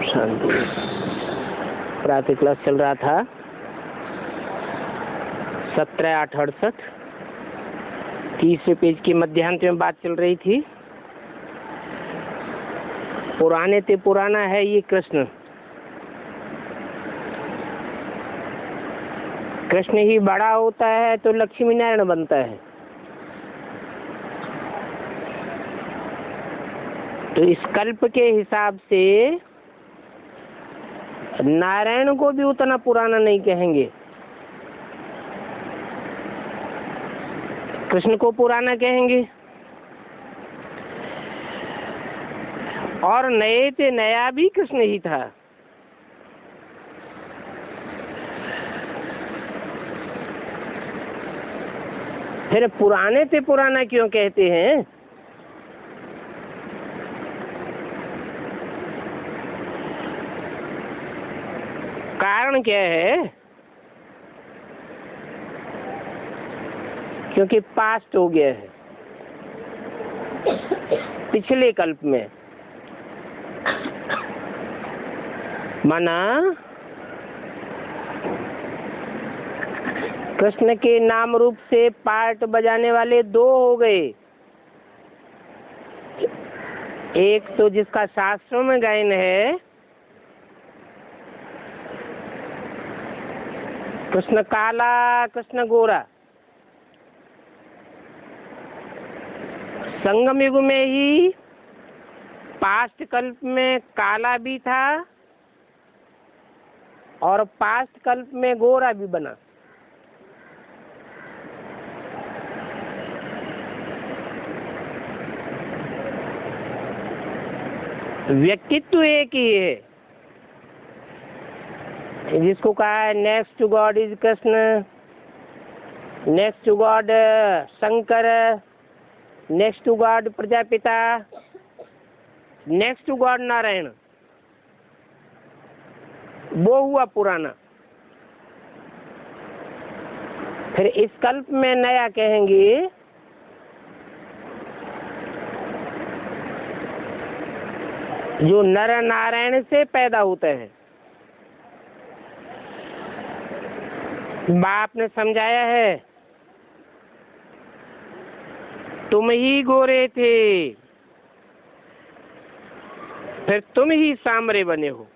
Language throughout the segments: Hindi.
शांति। प्रातः क्लास चल रहा था 17/8/68। 30वें पेज की मध्यांत में बात चल रही थी। पुराने ते पुराना है ये कृष्ण। कृष्ण ही बड़ा होता है तो लक्ष्मी नारायण बनता है। तो इस कल्प के हिसाब से नारायण को भी उतना पुराना नहीं कहेंगे, कृष्ण को पुराना कहेंगे। और नए से नया भी कृष्ण ही था। फिर पुराने से पुराना क्यों कहते हैं? कारण क्या है? क्योंकि पास्ट हो गया है पिछले कल्प में। माना कृष्ण के नाम रूप से पार्ट बजाने वाले दो हो गए। एक तो जिसका शास्त्रों में गायन है, कृष्ण काला कृष्ण गोरा। संगम युग में ही पास्ट कल्प में काला भी था और पास्ट कल्प में गोरा भी बना। व्यक्तित्व एक ही है। जिसको कहा है next to God is Krishna, next to God Shankar, next to God Prajapita, next to God Narayan. वो हुआ पुराना। फिर इस कल्प में नया कहेंगे जो नर नारायण से पैदा होते हैं। बाप ने समझाया है, तुम ही गोरे थे, फिर तुम ही सांवरे बने हो।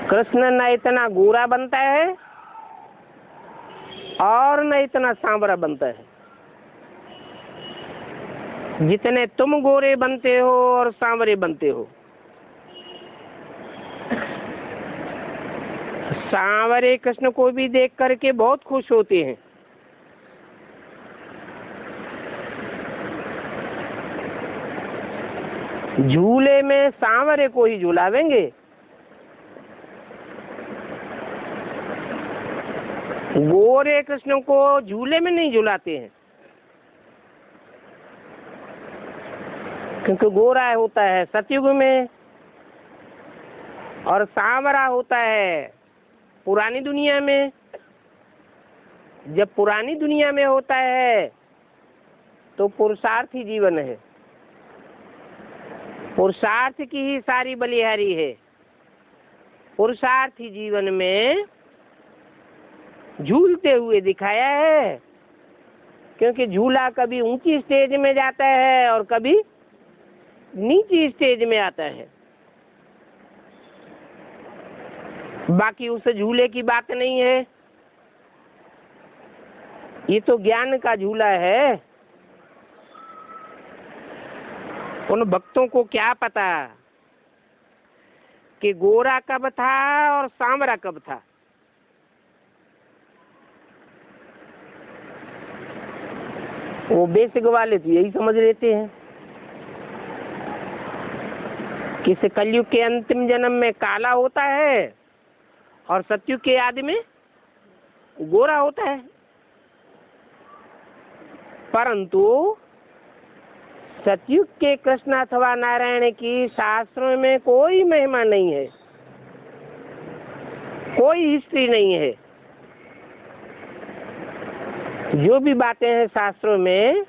कृष्ण न इतना गोरा बनता है और न इतना सांवरा बनता है। जितने तुम गोरे बनते हो और सांवरे बनते हो। सांवरे कृष्ण को भी देख करके बहुत खुश होते हैं। झूले में सांवरे को ही झुलावेंगे। गोरे कृष्ण को झूले में नहीं झुलाते हैं, क्योंकि गोरा होता है सतयुग में और सांवरा होता है पुरानी दुनिया में। जब पुरानी दुनिया में होता है तो पुरुषार्थी जीवन है, पुरुषार्थ की ही सारी बलिहारी है। पुरुषार्थी जीवन में झूलते हुए दिखाया है, क्योंकि झूला कभी ऊंची स्टेज में जाता है और कभी नीची स्टेज में आता है। बाकी उस झूले की बात नहीं है। ये तो ज्ञान का झूला है। उन भक्तों को क्या पता कि गोरा कब था और सांवरा कब था। वो बेसिक वाले तो यही समझ लेते हैं कि इस कलयुग के अंतिम जन्म में काला होता है और सतयुग के आदि में गोरा होता है। परंतु सतयुग के कृष्ण अथवा नारायण की शास्त्रों में कोई महिमा नहीं है, कोई हिस्ट्री नहीं है। जो भी बातें हैं शास्त्रों में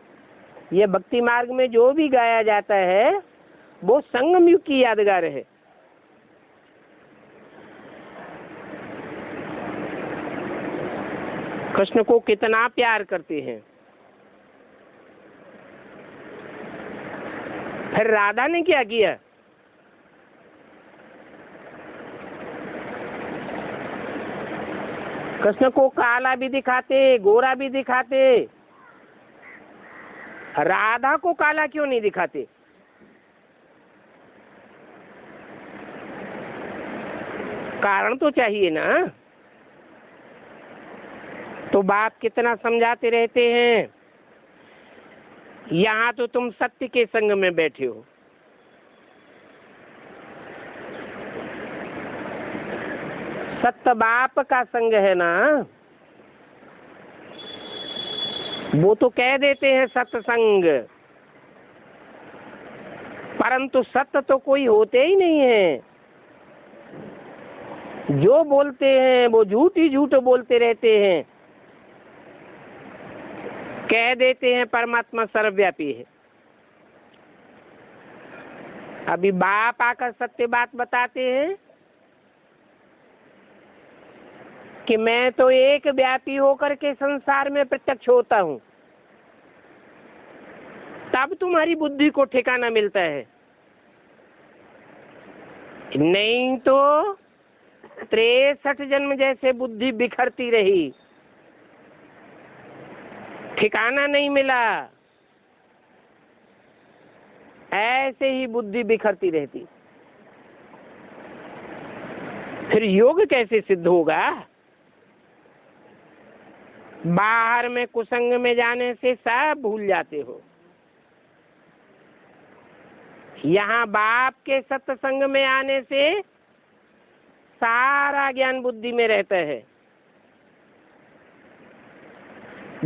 ये भक्ति मार्ग में जो भी गाया जाता है वो संगम युग की यादगार है। कृष्ण को कितना प्यार करते हैं। फिर राधा ने क्या किया? कृष्ण को काला भी दिखाते, गोरा भी दिखाते, राधा को काला क्यों नहीं दिखाते? कारण तो चाहिए ना। तो बाप कितना समझाते रहते हैं, यहाँ तो तुम सत्य के संग में बैठे हो। सत्य बाप का संग है ना, वो तो कह देते हैं सत्संग, परंतु सत्य तो कोई होते ही नहीं है। जो बोलते हैं वो झूठ ही झूठ बोलते रहते हैं। कह देते हैं परमात्मा सर्वव्यापी है। अभी बाप आकर सत्य बात बताते हैं कि मैं तो एक व्यापी होकर के संसार में प्रत्यक्ष होता हूं। तब तुम्हारी बुद्धि को ठिकाना मिलता है, नहीं तो 63 जन्म जैसे बुद्धि बिखरती रही, ठिकाना नहीं मिला, ऐसे ही बुद्धि बिखरती रहती। फिर योग कैसे सिद्ध होगा? बाहर में कुसंग में जाने से सब भूल जाते हो। यहाँ बाप के सत्संग में आने से सारा ज्ञान बुद्धि में रहता है।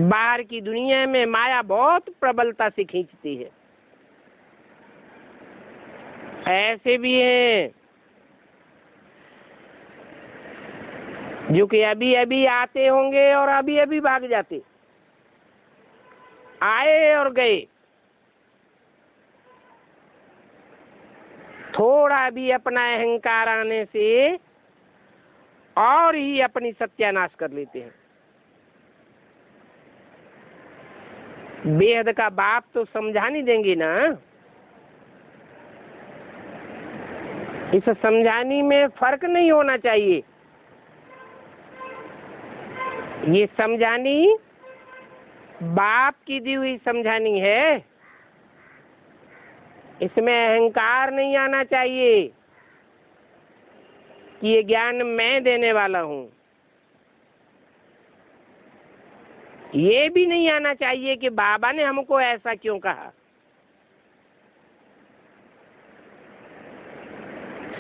बाहर की दुनिया में माया बहुत प्रबलता से खींचती है। ऐसे भी हैं जो कि अभी अभी आते होंगे और अभी अभी भाग जाते, आए और गए। थोड़ा भी अपना अहंकार आने से और ही अपनी सत्यानाश कर लेते हैं। बेहद का बाप तो समझा नहीं देंगे ना। इस समझाने में फर्क नहीं होना चाहिए। ये समझानी बाप की दी हुई समझानी है, इसमें अहंकार नहीं आना चाहिए कि ये ज्ञान मैं देने वाला हूं। ये भी नहीं आना चाहिए कि बाबा ने हमको ऐसा क्यों कहा।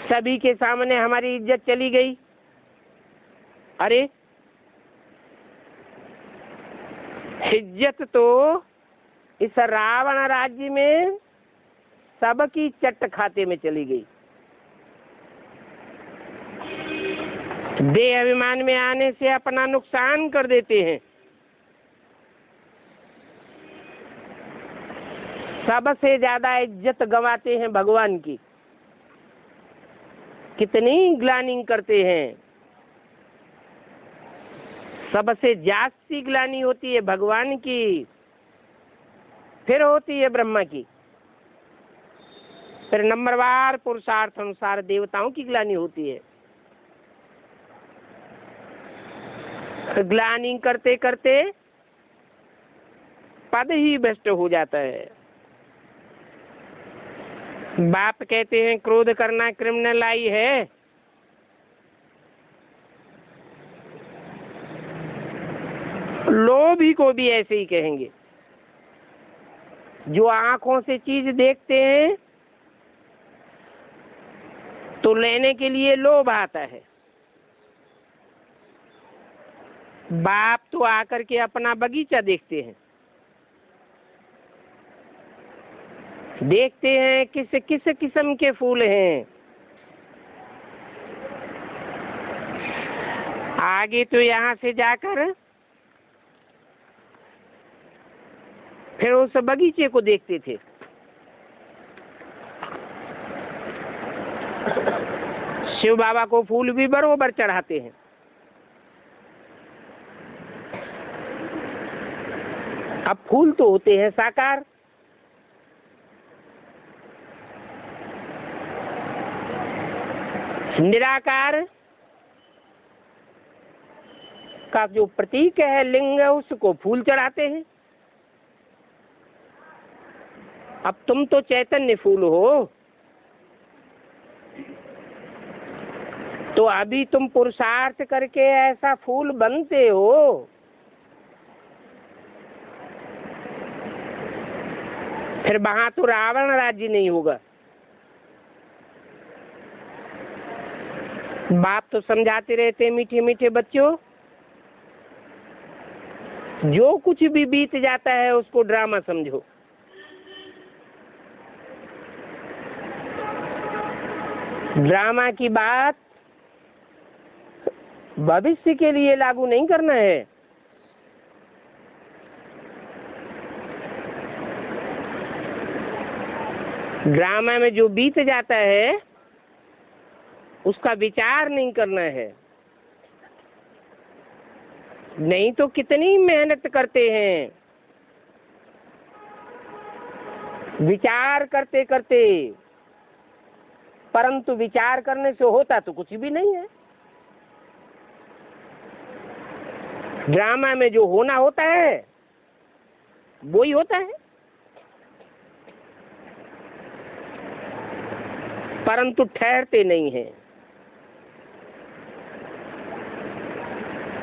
सभी के सामने हमारी इज्जत चली गई। अरे इज्जत तो इस रावण राज्य में सबकी चट खाते में चली गई। देह अभिमान में आने से अपना नुकसान कर देते हैं। सबसे ज्यादा इज्जत गंवाते हैं भगवान की। कितनी ग्लानि करते हैं। सबसे जास्ती ग्लानि होती है भगवान की, फिर होती है ब्रह्मा की, फिर नंबरवार पुरुषार्थ अनुसार देवताओं की ग्लानि होती है। ग्लानि करते करते पद ही भ्रष्ट हो जाता है। बाप कहते हैं क्रोध करना क्रिमिनलाई है। लोभी को भी ऐसे ही कहेंगे। जो आंखों से चीज देखते हैं तो लेने के लिए लोभ आता है। बाप तो आकर के अपना बगीचा देखते हैं, देखते हैं किस किस किस्म के फूल हैं। आगे तो यहाँ से जाकर फिर उस बगीचे को देखते थे। शिव बाबा को फूल भी बरोबर चढ़ाते हैं। अब फूल तो होते हैं साकार, निराकार का जो प्रतीक है लिंग, उसको फूल चढ़ाते हैं। अब तुम तो चैतन्य फूल हो, तो अभी तुम पुरुषार्थ करके ऐसा फूल बनते हो, फिर वहां तो रावण राज्य नहीं होगा। बाप तो समझाते रहते मीठे मीठे बच्चों, जो कुछ भी बीत जाता है उसको ड्रामा समझो। ड्रामा की बात भविष्य के लिए लागू नहीं करना है। ड्रामा में जो बीत जाता है उसका विचार नहीं करना है। नहीं तो कितनी मेहनत करते हैं विचार करते करते, परंतु विचार करने से होता तो कुछ भी नहीं है। ड्रामा में जो होना होता है वो ही होता है, परंतु ठहरते नहीं हैं।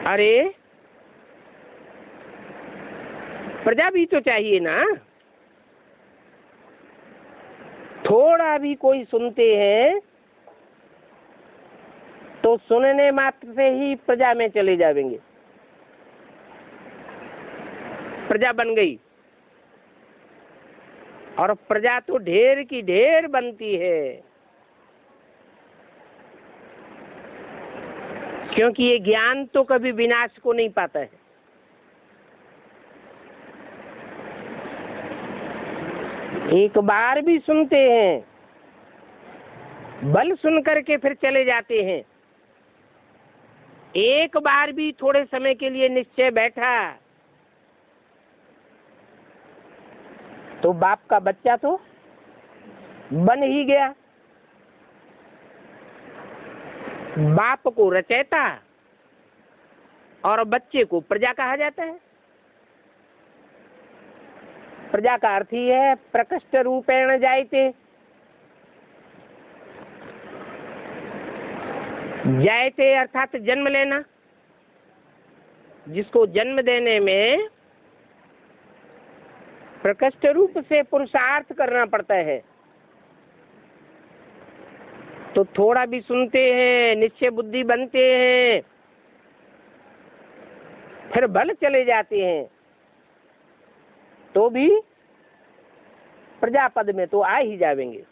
अरे प्रजा भी तो चाहिए ना, थोड़ा भी कोई सुनते हैं तो सुनने मात्र से ही प्रजा में चले जाएंगे। प्रजा बन गई, और प्रजा तो ढेर की ढेर बनती है, क्योंकि ये ज्ञान तो कभी विनाश को नहीं पाता है। एक बार भी सुनते हैं, बल सुन करके फिर चले जाते हैं। एक बार भी थोड़े समय के लिए निश्चय बैठा तो बाप का बच्चा तो बन ही गया। बाप को रचयिता और बच्चे को प्रजा कहा जाता है। प्रजा का अर्थ ही है प्रकृष्ट रूपेण जायते। जायते अर्थात जन्म लेना, जिसको जन्म देने में प्रकृष्ट रूप से पुरुषार्थ करना पड़ता है। तो थोड़ा भी सुनते हैं, निश्चय बुद्धि बनते हैं, फिर भल चले जाते हैं, तो भी प्रजापद में तो आ ही जाएंगे।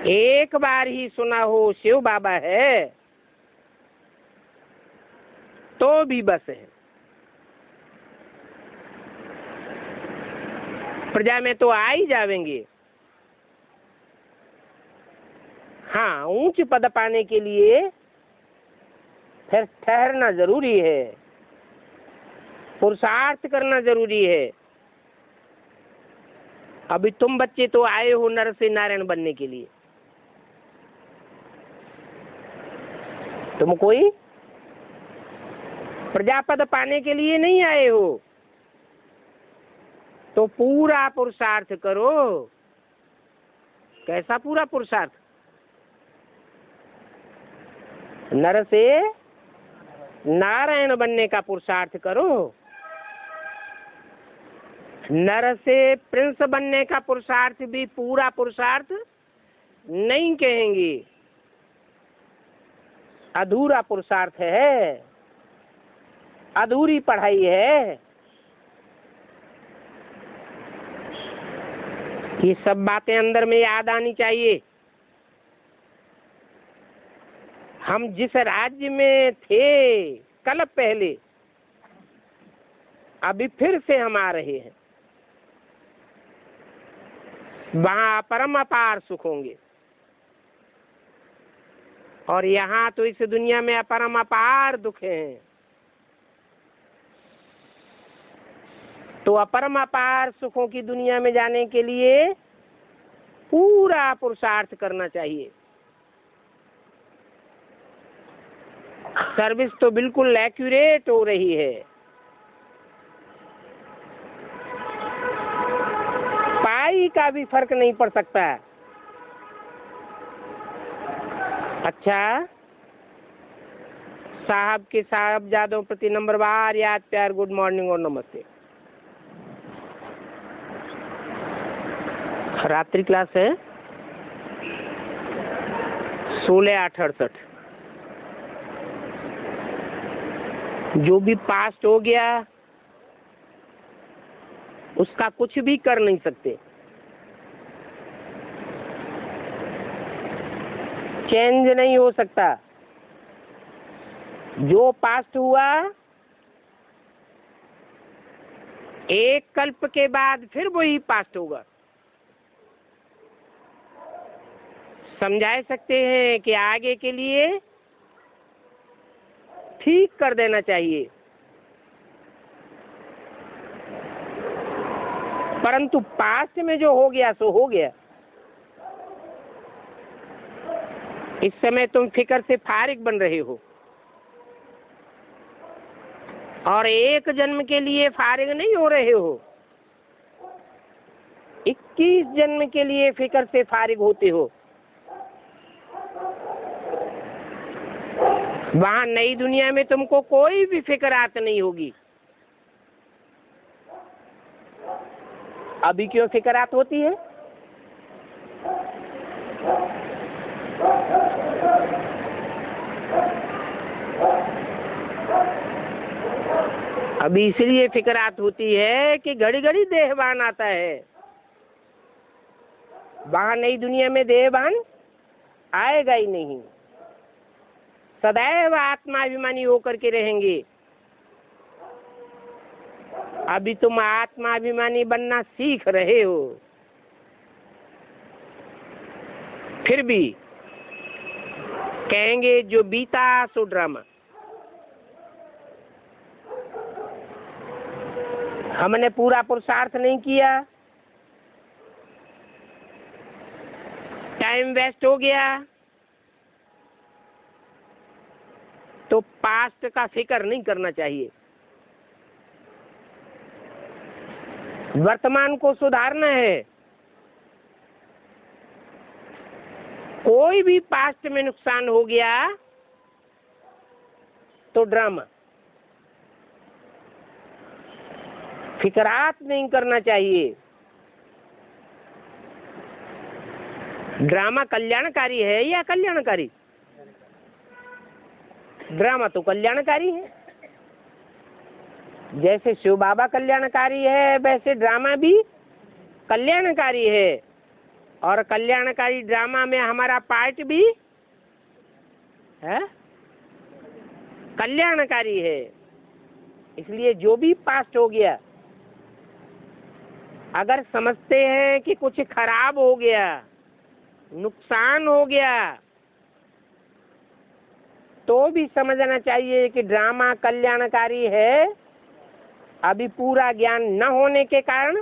एक बार ही सुना हो शिव बाबा है तो भी बस है, प्रजा में तो आ ही जाएंगे। हाँ, ऊंच पद पाने के लिए फिर ठहरना जरूरी है, पुरुषार्थ करना जरूरी है। अभी तुम बच्चे तो आए हो नर से नारायण बनने के लिए, तुम कोई प्रजापद पाने के लिए नहीं आए हो। तो पूरा पुरुषार्थ करो। कैसा पूरा पुरुषार्थ? नर से नारायण बनने का पुरुषार्थ करो। नर से प्रिंस बनने का पुरुषार्थ भी पूरा पुरुषार्थ नहीं कहेंगे, अधूरा पुरुषार्थ है, अधूरी पढ़ाई है। ये सब बातें अंदर में याद आनी चाहिए। हम जिस राज्य में थे कल पहले, अभी फिर से हम आ रहे हैं, वहां परम अपार सुख होंगे, और यहाँ तो इस दुनिया में अपरम अपार दुख हैं। तो अपरम अपार सुखों की दुनिया में जाने के लिए पूरा पुरुषार्थ करना चाहिए। सर्विस तो बिल्कुल एक्यूरेट हो रही है, पाई का भी फर्क नहीं पड़ सकता। अच्छा, साहब के साहबजादों प्रति नंबरवार याद प्यार, गुड मॉर्निंग और नमस्ते। रात्रि क्लास है 16/8/68। जो भी पास्ट हो गया उसका कुछ भी कर नहीं सकते, चेंज नहीं हो सकता। जो पास्ट हुआ एक कल्प के बाद फिर वही पास्ट होगा। समझा सकते हैं कि आगे के लिए ठीक कर देना चाहिए, परंतु पास्ट में जो हो गया सो हो गया। इस समय तुम फिक्र से फारिग बन रहे हो, और एक जन्म के लिए फारिग नहीं हो रहे हो, 21 जन्म के लिए फिक्र से फारिग होते हो। वहां नई दुनिया में तुमको कोई भी फिक्रात नहीं होगी। अभी क्यों फिक्रात होती है? अभी इसलिए फिक्रात होती है कि घड़ी घड़ी देहवान आता है। वहां नई दुनिया में देहवान आएगा ही नहीं, सदैव आत्माभिमानी होकर के रहेंगे। अभी तुम आत्माभिमानी बनना सीख रहे हो, फिर भी कहेंगे जो बीता सो ड्रामा। हमने पूरा पुरुषार्थ नहीं किया, टाइम वेस्ट हो गया, तो पास्ट का फिक्र नहीं करना चाहिए। वर्तमान को सुधारना है। कोई भी पास्ट में नुकसान हो गया तो ड्रामा, फिक्रात नहीं करना चाहिए। ड्रामा कल्याणकारी है या कल्याणकारी? ड्रामा तो कल्याणकारी है। जैसे शिव बाबा कल्याणकारी है, वैसे ड्रामा भी कल्याणकारी है, और कल्याणकारी ड्रामा में हमारा पार्ट भी है, कल्याणकारी है। इसलिए जो भी पास्ट हो गया, अगर समझते हैं कि कुछ खराब हो गया, नुकसान हो गया, तो भी समझना चाहिए कि ड्रामा कल्याणकारी है। अभी पूरा ज्ञान न होने के कारण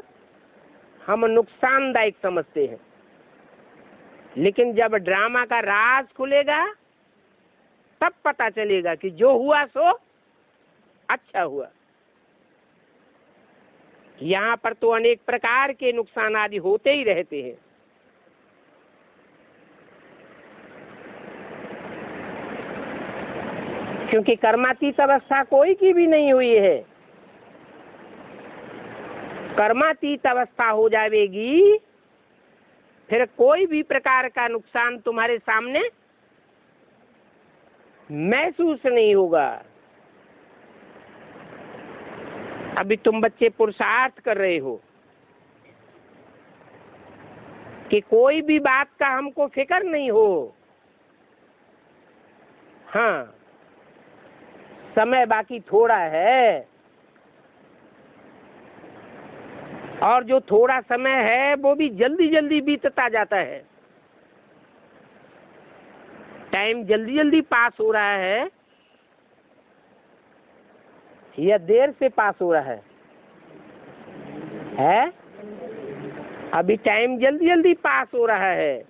हम नुकसानदायक समझते हैं, लेकिन जब ड्रामा का राज खुलेगा तब पता चलेगा कि जो हुआ सो अच्छा हुआ। यहाँ पर तो अनेक प्रकार के नुकसान आदि होते ही रहते हैं। क्योंकि कर्मातीत अवस्था कोई की भी नहीं हुई है। कर्मातीत अवस्था हो जाएगी, फिर कोई भी प्रकार का नुकसान तुम्हारे सामने महसूस नहीं होगा। अभी तुम बच्चे पुरुषार्थ कर रहे हो कि कोई भी बात का हमको फिक्र नहीं हो। हाँ, समय बाकी थोड़ा है, और जो थोड़ा समय है वो भी जल्दी जल्दी बीतता जाता है। टाइम जल्दी जल्दी पास हो रहा है या देर से पास हो रहा है? अभी टाइम जल्दी जल्दी पास हो रहा है।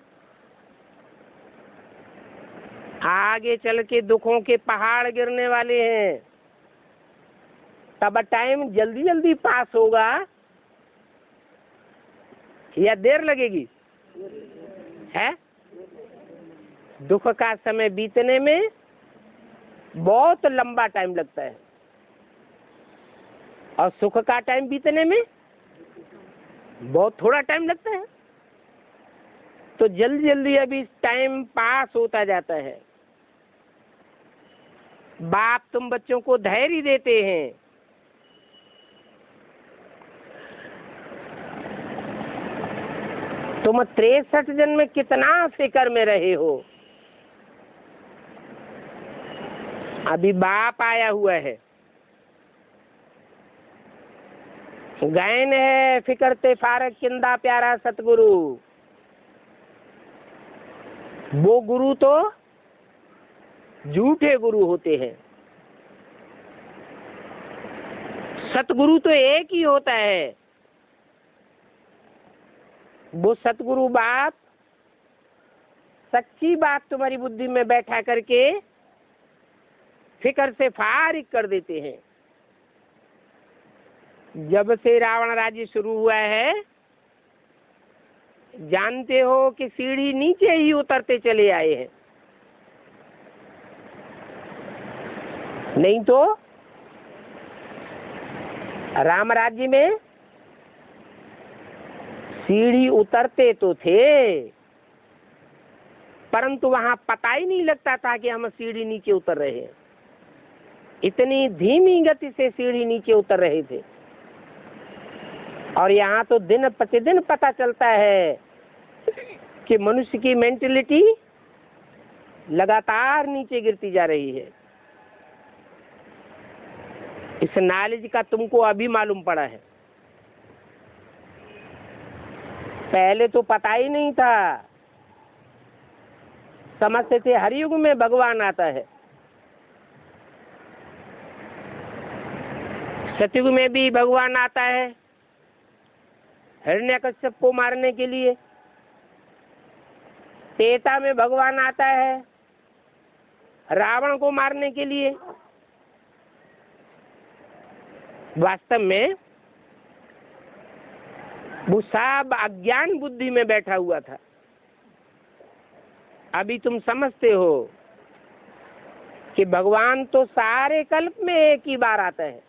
आगे चल के दुखों के पहाड़ गिरने वाले हैं, तब टाइम जल्दी जल्दी पास होगा या देर लगेगी? है? दुख का समय बीतने में बहुत लंबा टाइम लगता है और सुख का टाइम बीतने में बहुत थोड़ा टाइम लगता है। तो जल्दी जल्दी अभी टाइम पास होता जाता है। बाप तुम बच्चों को धैर्य देते हैं, तुम 63 जन्म कितना फिक्र में रहे हो। अभी बाप आया हुआ है, गायन है फिकरते फारक किंदा प्यारा सतगुरु। वो गुरु तो झूठे गुरु होते हैं, सतगुरु तो एक ही होता है। वो सतगुरु बाप सच्ची बात तुम्हारी बुद्धि में बैठा करके फिक्र से फारिग कर देते हैं। जब से रावण राज्य शुरू हुआ है, जानते हो कि सीढ़ी नीचे ही उतरते चले आए हैं। नहीं तो राम राज्य में सीढ़ी उतरते तो थे, परंतु वहां पता ही नहीं लगता था कि हम सीढ़ी नीचे उतर रहे हैं। इतनी धीमी गति से सीढ़ी नीचे उतर रहे थे। और यहाँ तो दिन प्रतिदिन पता चलता है कि मनुष्य की मेंटलिटी लगातार नीचे गिरती जा रही है। इस नॉलेज का तुमको अभी मालूम पड़ा है, पहले तो पता ही नहीं था। समझते थे हर युग में भगवान आता है, सतयुग में भी भगवान आता है हिरण्यकश्यप को मारने के लिए, त्रेता में भगवान आता है रावण को मारने के लिए। वास्तव में वो सब अज्ञान बुद्धि में बैठा हुआ था। अभी तुम समझते हो कि भगवान तो सारे कल्प में एक ही बार आता है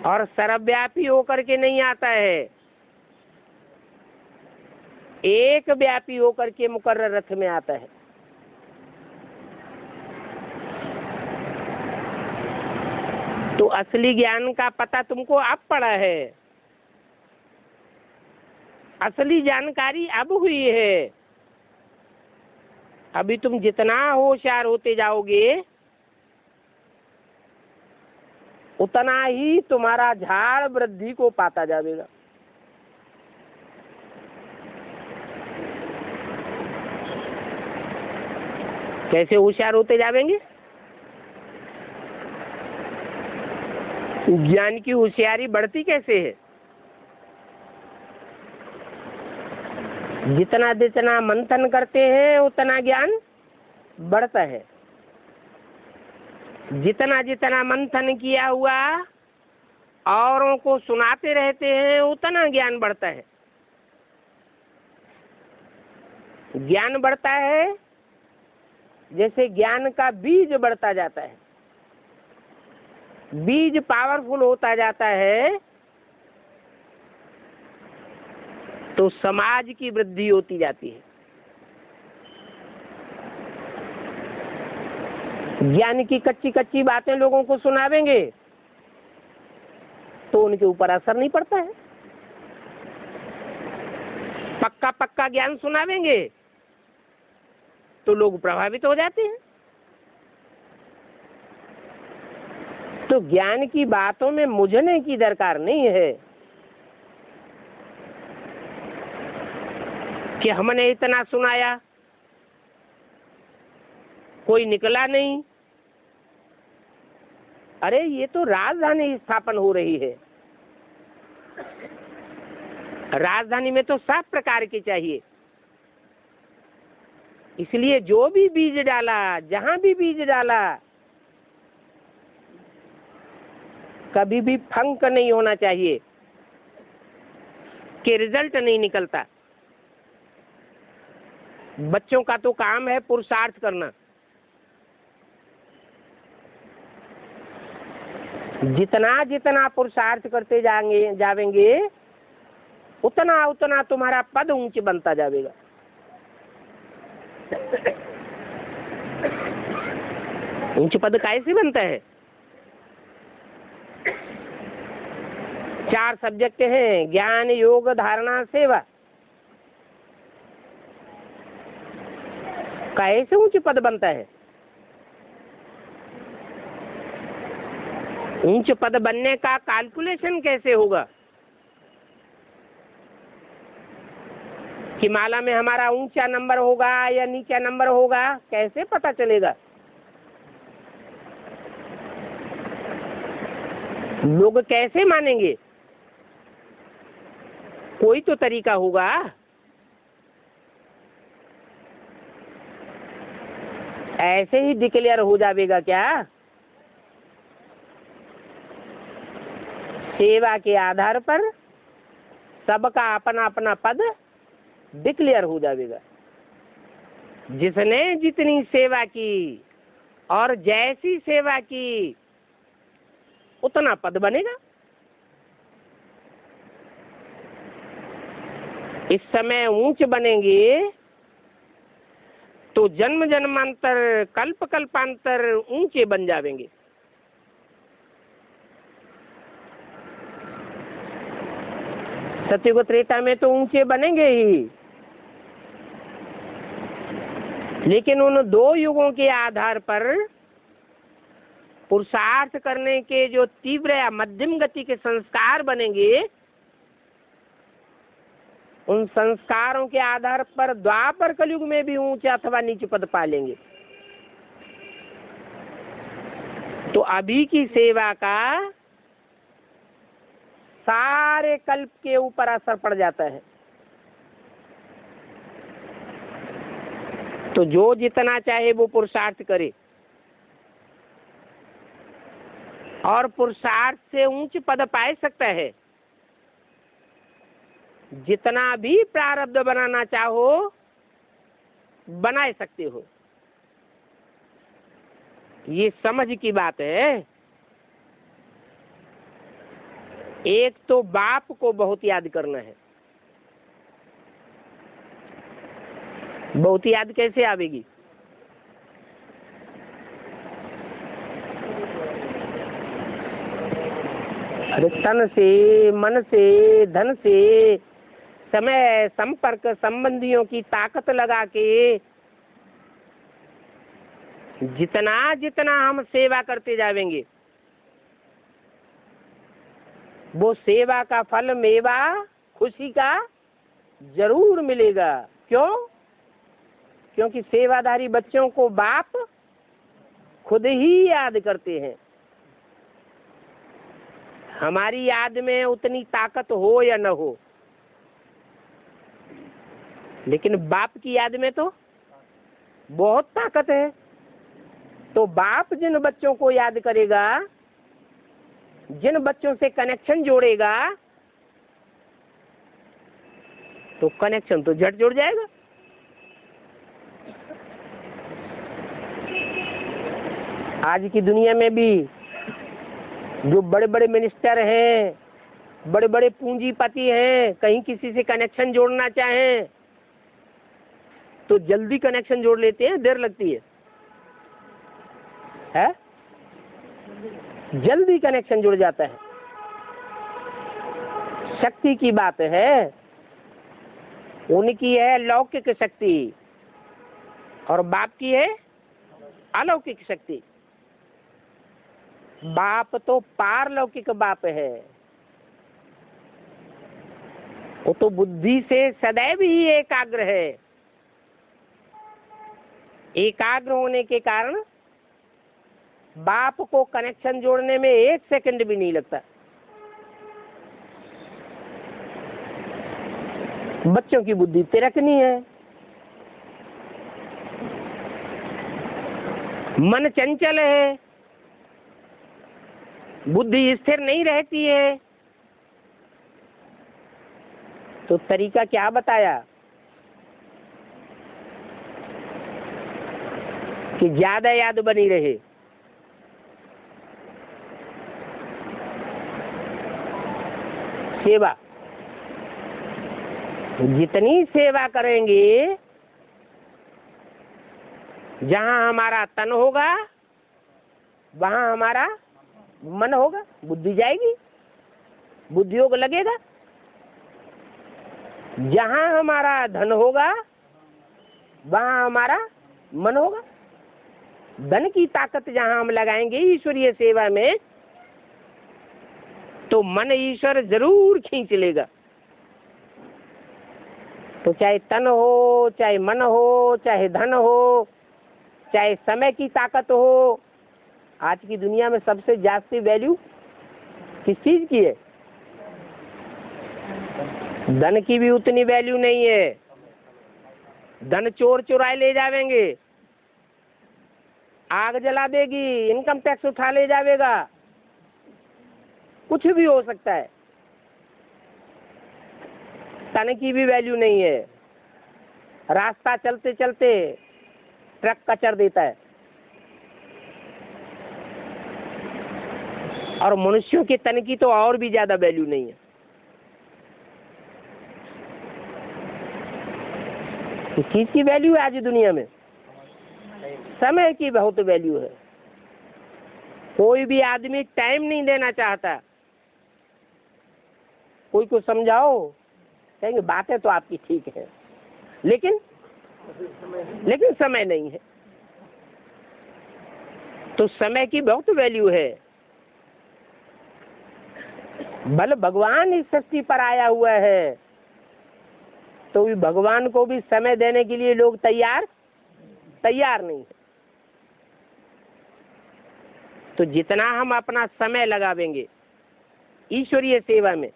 और सर्वव्यापी होकर के नहीं आता है, एक व्यापी होकर के मुकर्रर रथ में आता है। तो असली ज्ञान का पता तुमको अब पड़ा है, असली जानकारी अब हुई है। अभी तुम जितना होशियार होते जाओगे उतना ही तुम्हारा झाड़ वृद्धि को पाता जाएगा। कैसे होशियार होते जाएंगे? ज्ञान की होशियारी बढ़ती कैसे है? जितना जितना मंथन करते हैं उतना ज्ञान बढ़ता है। जितना जितना मंथन किया हुआ औरों को सुनाते रहते हैं उतना ज्ञान बढ़ता है। ज्ञान बढ़ता है जैसे ज्ञान का बीज बढ़ता जाता है, बीज पावरफुल होता जाता है तो समाज की वृद्धि होती जाती है। ज्ञान की कच्ची कच्ची बातें लोगों को सुनावेंगे तो उनके ऊपर असर नहीं पड़ता है। पक्का पक्का ज्ञान सुनावेंगे तो लोग प्रभावित हो जाते हैं। तो ज्ञान की बातों में मुझने की दरकार नहीं है कि हमने इतना सुनाया, कोई निकला नहीं। अरे ये तो राजधानी स्थापन हो रही है, राजधानी में तो सब प्रकार की चाहिए। इसलिए जो भी बीज डाला, जहां भी बीज डाला, कभी भी फंक नहीं होना चाहिए कि रिजल्ट नहीं निकलता। बच्चों का तो काम है पुरुषार्थ करना। जितना जितना पुरुषार्थ करते जावेंगे उतना उतना तुम्हारा पद ऊंच बनता जाएगा। ऊंच पद कैसे बनता है? 4 सब्जेक्ट हैं, ज्ञान, योग, धारणा, सेवा। कैसे ऊंच पद बनता है? ऊंच पद बनने का कैलकुलेशन कैसे होगा कि माला में हमारा ऊंचा नंबर होगा या नीचा नंबर होगा, कैसे पता चलेगा? लोग कैसे मानेंगे? कोई तो तरीका होगा। ऐसे ही डिक्लेयर हो जाएगा क्या? सेवा के आधार पर सबका अपना अपना पद डिक्लेयर हो जाएगा। जिसने जितनी सेवा की और जैसी सेवा की उतना पद बनेगा। इस समय ऊंच बनेंगे तो जन्म जन्मांतर, कल्प कल्पांतर ऊंचे बन जाएंगे। सत्ययुग त्रेता में तो ऊंचे बनेंगे ही, लेकिन उन 2 युगों के आधार पर पुरुषार्थ करने के जो तीव्र या मध्यम गति के संस्कार बनेंगे, उन संस्कारों के आधार पर द्वापर कलयुग में भी ऊंचा अथवा नीच पद पा लेंगे। तो अभी की सेवा का सारे कल्प के ऊपर असर पड़ जाता है। तो जो जितना चाहे वो पुरुषार्थ करे, और पुरुषार्थ से ऊंच पद पा सकता है। जितना भी प्रारब्ध बनाना चाहो बना सकते हो। ये समझ की बात है। एक तो बाप को बहुत याद करना है। बहुत याद कैसे आवेगी? अरे तन से, मन से, धन से, समय, संपर्क, संबंधियों की ताकत लगा के जितना जितना हम सेवा करते जाएंगे, वो सेवा का फल, मेवा, खुशी का जरूर मिलेगा। क्यों? क्योंकि सेवाधारी बच्चों को बाप खुद ही याद करते हैं। हमारी याद में उतनी ताकत हो या न हो, लेकिन बाप की याद में तो बहुत ताकत है। तो बाप जिन बच्चों को याद करेगा, जिन बच्चों से कनेक्शन जोड़ेगा, तो कनेक्शन तो झट जुड़ जाएगा। आज की दुनिया में भी जो बड़े बड़े मिनिस्टर हैं, बड़े बड़े पूंजीपति हैं, कहीं किसी से कनेक्शन जोड़ना चाहें तो जल्दी कनेक्शन जोड़ लेते हैं, देर लगती है? जल्दी कनेक्शन जुड़ जाता है। शक्ति की बात है, उनकी है लौकिक शक्ति और बाप की है अलौकिक शक्ति। बाप तो पारलौकिक बाप है, वो तो बुद्धि से सदैव ही एकाग्र है। एकाग्र होने के कारण बाप को कनेक्शन जोड़ने में 1 सेकंड भी नहीं लगता। बच्चों की बुद्धि तिरकनी है, मन चंचल है, बुद्धि स्थिर नहीं रहती है। तो तरीका क्या बताया कि ज्यादा याद बनी रहे? सेवा। जितनी सेवा करेंगे, जहां हमारा तन होगा वहां हमारा मन होगा, बुद्धि जाएगी, बुद्धि योग लगेगा। जहां हमारा धन होगा वहां हमारा मन होगा। धन की ताकत जहां हम लगाएंगे ईश्वरीय सेवा में, तो मन ईश्वर जरूर खींच लेगा। तो चाहे तन हो, चाहे मन हो, चाहे धन हो, चाहे समय की ताकत हो। आज की दुनिया में सबसे जास्ती वैल्यू किस चीज की है? धन की भी उतनी वैल्यू नहीं है। धन चोर चुराए ले जावेंगे, आग जला देगी, इनकम टैक्स उठा ले जावेगा, कुछ भी हो सकता है। तन की भी वैल्यू नहीं है। रास्ता चलते चलते ट्रक कचर देता है, और मनुष्यों के तन की तो और भी ज्यादा वैल्यू नहीं है। किस चीज की वैल्यू है आज दुनिया में? समय की बहुत वैल्यू है। कोई भी आदमी टाइम नहीं देना चाहता। कोई को समझाओ, कहेंगे बातें तो आपकी ठीक है, लेकिन समय नहीं है। तो समय की बहुत वैल्यू है। भले भगवान इस सृष्टि पर आया हुआ है, तो भी भगवान को भी समय देने के लिए लोग तैयार नहीं है। तो जितना हम अपना समय लगावेंगे ईश्वरीय सेवा में,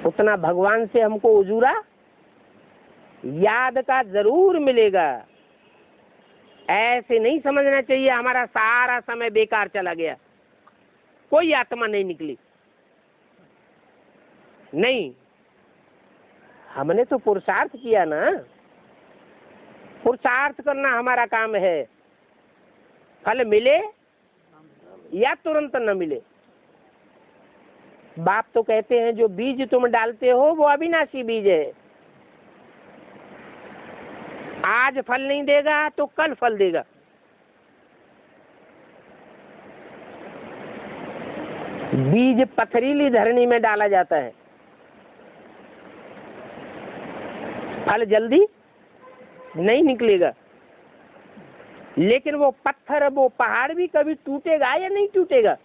उतना भगवान से हमको उजूरा याद का जरूर मिलेगा। ऐसे नहीं समझना चाहिए हमारा सारा समय बेकार चला गया, कोई आत्मा नहीं निकली। नहीं, हमने तो पुरुषार्थ किया ना। पुरुषार्थ करना हमारा काम है। फल मिले या तुरंत न मिले। बाप तो कहते हैं जो बीज तुम डालते हो वो अविनाशी बीज है। आज फल नहीं देगा तो कल फल देगा। बीज पथरीली धरनी में डाला जाता है, फल जल्दी नहीं निकलेगा। लेकिन वो पत्थर, वो पहाड़ भी कभी टूटेगा या नहीं टूटेगा?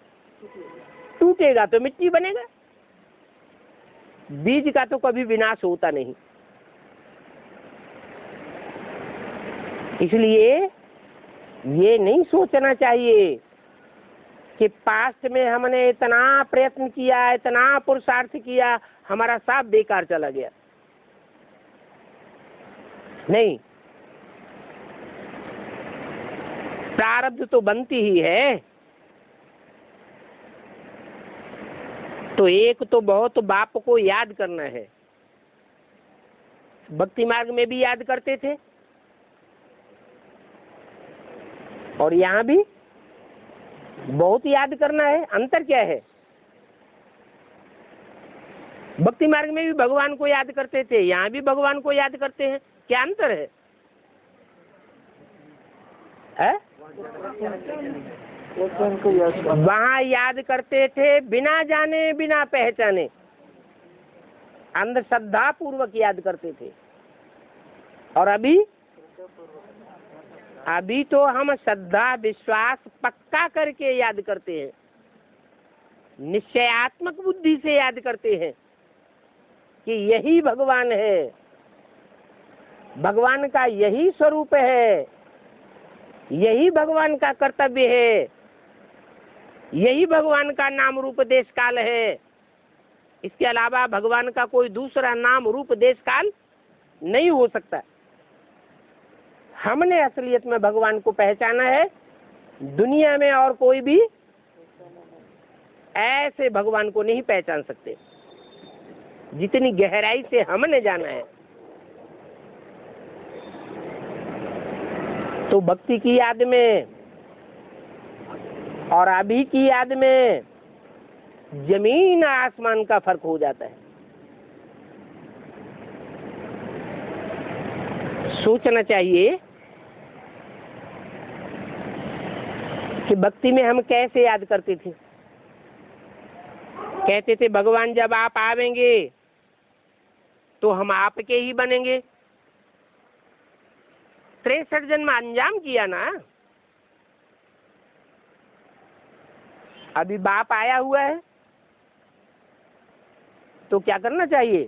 टूटेगा तो मिट्टी बनेगा। बीज का तो कभी विनाश होता नहीं। इसलिए ये नहीं सोचना चाहिए कि पास्ट में हमने इतना प्रयत्न किया, इतना पुरुषार्थ किया, हमारा सब बेकार चला गया। नहीं, प्रारब्ध तो बनती ही है। तो एक तो बहुत बाप को याद करना है। भक्ति मार्ग में भी याद करते थे और यहाँ भी बहुत याद करना है। अंतर क्या है? भक्ति मार्ग में भी भगवान को याद करते थे, यहाँ भी भगवान को याद करते हैं। क्या अंतर है? वहां याद करते थे बिना जाने बिना पहचाने, अंधश्रद्धा पूर्वक याद करते थे। और अभी अभी तो हम श्रद्धा विश्वास पक्का करके याद करते हैं, निश्चयात्मक बुद्धि से याद करते हैं कि यही भगवान है, भगवान का यही स्वरूप है, यही भगवान का कर्तव्य है, यही भगवान का नाम रूप देश काल है। इसके अलावा भगवान का कोई दूसरा नाम रूप देश काल नहीं हो सकता। हमने असलियत में भगवान को पहचाना है, दुनिया में और कोई भी ऐसे भगवान को नहीं पहचान सकते जितनी गहराई से हमने जाना है। तो भक्ति की याद में और अभी की याद में जमीन आसमान का फर्क हो जाता है। सोचना चाहिए कि भक्ति में हम कैसे याद करते थे। कहते थे भगवान जब आप आवेंगे तो हम आपके ही बनेंगे। 63 जन्म अंजाम किया ना, अभी बाप आया हुआ है तो क्या करना चाहिए?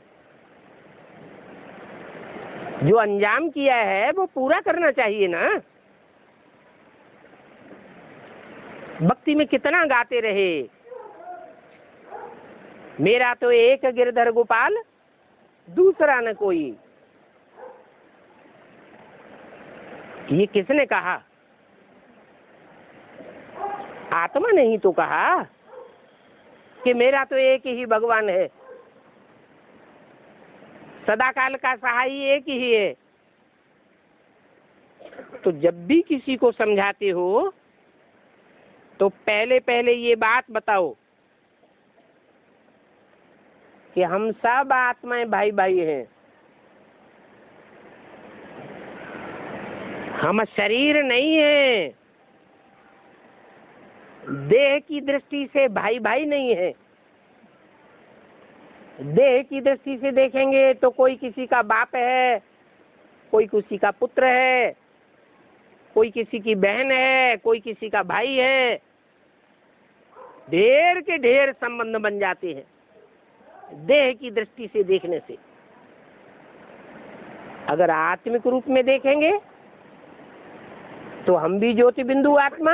जो अंजाम किया है वो पूरा करना चाहिए ना। भक्ति में कितना गाते रहे, मेरा तो एक गिरधर गोपाल दूसरा न कोई। ये किसने कहा? आत्मा ने ही तो कहा कि मेरा तो एक ही भगवान है, सदाकाल का सहाय एक ही है। तो जब भी किसी को समझाते हो तो पहले पहले ये बात बताओ कि हम सब आत्माएं भाई भाई हैं। हम शरीर नहीं है, देह की दृष्टि से भाई भाई नहीं है। देह की दृष्टि से देखेंगे तो कोई किसी का बाप है, कोई किसी का पुत्र है, कोई किसी की बहन है, कोई किसी का भाई है। ढेर के ढेर संबंध बन जाते हैं देह की दृष्टि से देखने से। अगर आत्मिक रूप में देखेंगे तो हम भी ज्योति बिंदु आत्मा,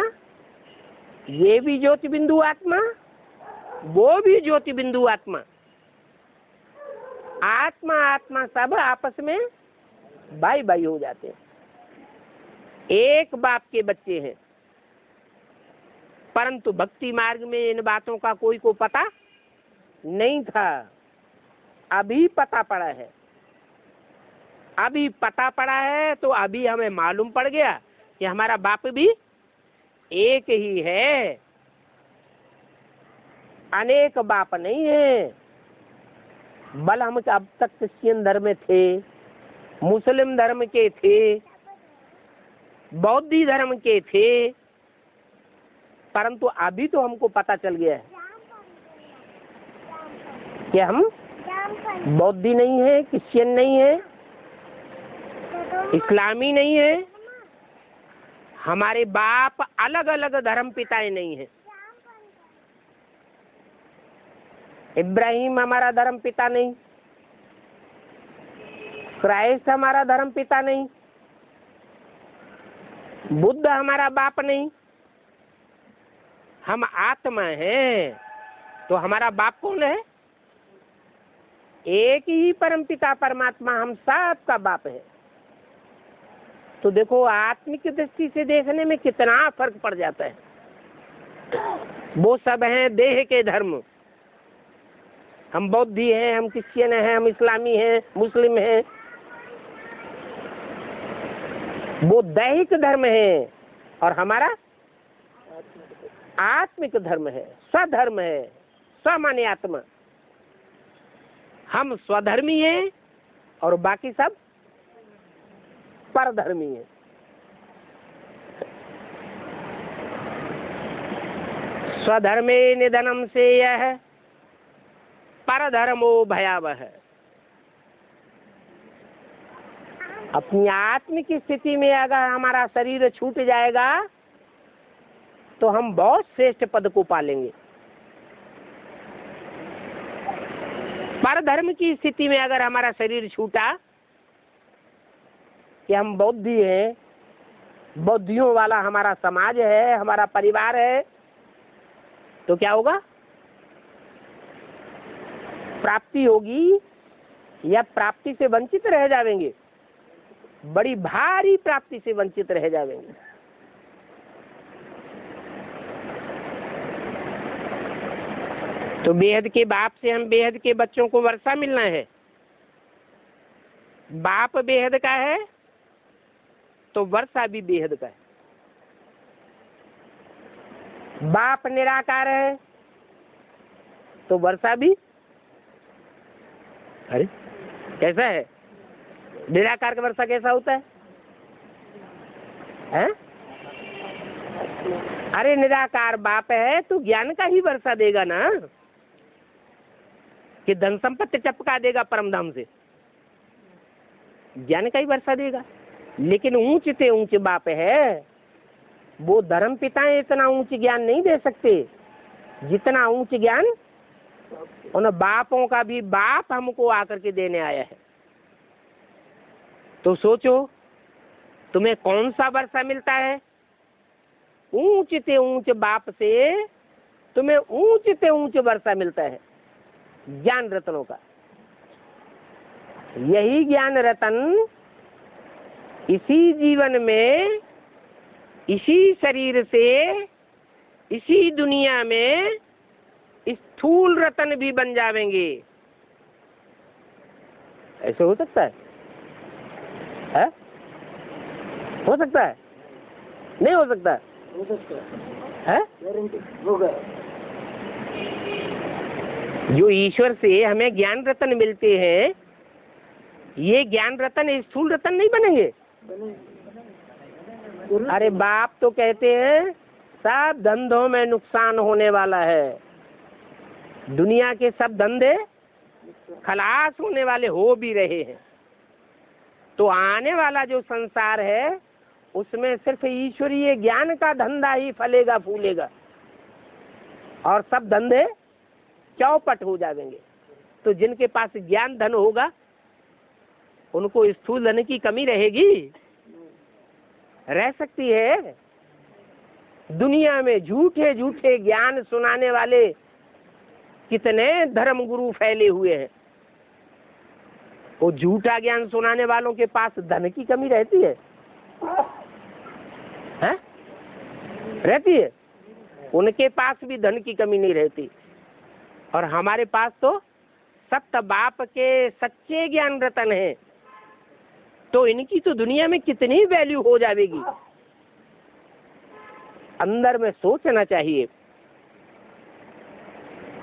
ये भी ज्योति बिंदु आत्मा, वो भी ज्योति बिंदु आत्मा। आत्मा आत्मा सब आपस में भाई भाई हो जाते हैं, एक बाप के बच्चे हैं। परंतु भक्ति मार्ग में इन बातों का कोई को पता नहीं था, अभी पता पड़ा है। अभी पता पड़ा है तो अभी हमें मालूम पड़ गया कि हमारा बाप भी एक ही है, अनेक बाप नहीं है। बल हम अब तक क्रिश्चियन धर्म थे, मुस्लिम धर्म के थे, बौद्धी धर्म के थे, परंतु अभी तो हमको पता चल गया है कि हम बौद्धी नहीं है, क्रिश्चियन नहीं है, इस्लामी नहीं है। हमारे बाप अलग अलग धर्म पिताएं नहीं है। इब्राहिम हमारा धर्म पिता नहीं, क्राइस्ट हमारा धर्म पिता नहीं, बुद्ध हमारा बाप नहीं। हम आत्मा हैं तो हमारा बाप कौन है? एक ही परम पिता परमात्मा हम सब का बाप है। तो देखो आत्मिक दृष्टि से देखने में कितना फर्क पड़ जाता है। वो सब हैं देह के धर्म, हम बौद्धी हैं, हम क्रिश्चियन हैं, हम इस्लामी हैं, मुस्लिम हैं। वो दैहिक धर्म है और हमारा आत्मिक धर्म है, स्वधर्म है, स्वमाने आत्मा। हम स्वधर्मी हैं और बाकी सब परधर्मी है। स्वधर्मे निधनम से यह परधर्मो भयावह है। अपनी आत्म की स्थिति में अगर हमारा शरीर छूट जाएगा तो हम बहुत श्रेष्ठ पद को पालेंगे। परधर्म की स्थिति में अगर हमारा शरीर छूटा कि हम बौद्धि हैं, बौद्धियों वाला हमारा समाज है, हमारा परिवार है, तो क्या होगा? प्राप्ति होगी या प्राप्ति से वंचित रह जाएंगे? बड़ी भारी प्राप्ति से वंचित रह जाएंगे। तो बेहद के बाप से हम बेहद के बच्चों को वर्षा मिलना है। बाप बेहद का है तो वर्षा भी बेहद का है। बाप निराकार है तो वर्षा भी, अरे कैसा है? निराकार का वर्षा कैसा होता है? हैं? अरे निराकार बाप है तो ज्ञान का ही वर्षा देगा ना, कि धन संपत्ति टपका देगा परम धाम से, ज्ञान का ही वर्षा देगा। लेकिन ऊंच से ऊंच बाप है, वो धर्म पिताएं इतना ऊंच ज्ञान नहीं दे सकते जितना ऊंच ज्ञान उन बापों का भी बाप हमको आकर के देने आया है। तो सोचो तुम्हें कौन सा वर्षा मिलता है? ऊंच से ऊंच बाप से तुम्हें ऊंच से ऊंच वर्षा मिलता है ज्ञान रत्नों का। यही ज्ञान रतन इसी जीवन में, इसी शरीर से, इसी दुनिया में स्थूल रतन भी बन जाएंगे। ऐसे हो सकता है? हो सकता है? नहीं हो सकता? हो सकता है? होगा। जो ईश्वर से हमें ज्ञान रतन मिलते हैं, ये ज्ञान रतन स्थूल रतन नहीं बनेंगे। अरे बाप तो कहते हैं सब धंधों में नुकसान होने वाला है, दुनिया के सब धंधे खलास होने वाले हो भी रहे हैं। तो आने वाला जो संसार है उसमें सिर्फ ईश्वरीय ज्ञान का धंधा ही फलेगा फूलेगा और सब धंधे चौपट हो जाएंगे। तो जिनके पास ज्ञान धन होगा उनको स्थूल धन की कमी रहेगी? रह सकती है? दुनिया में झूठे झूठे ज्ञान सुनाने वाले कितने धर्म गुरु फैले हुए हैं। वो झूठा ज्ञान सुनाने वालों के पास धन की कमी रहती है? हैं? रहती है? उनके पास भी धन की कमी नहीं रहती। और हमारे पास तो सत्य बाप के सच्चे ज्ञान रतन है, तो इनकी तो दुनिया में कितनी वैल्यू हो जाएगी। अंदर में सोचना चाहिए।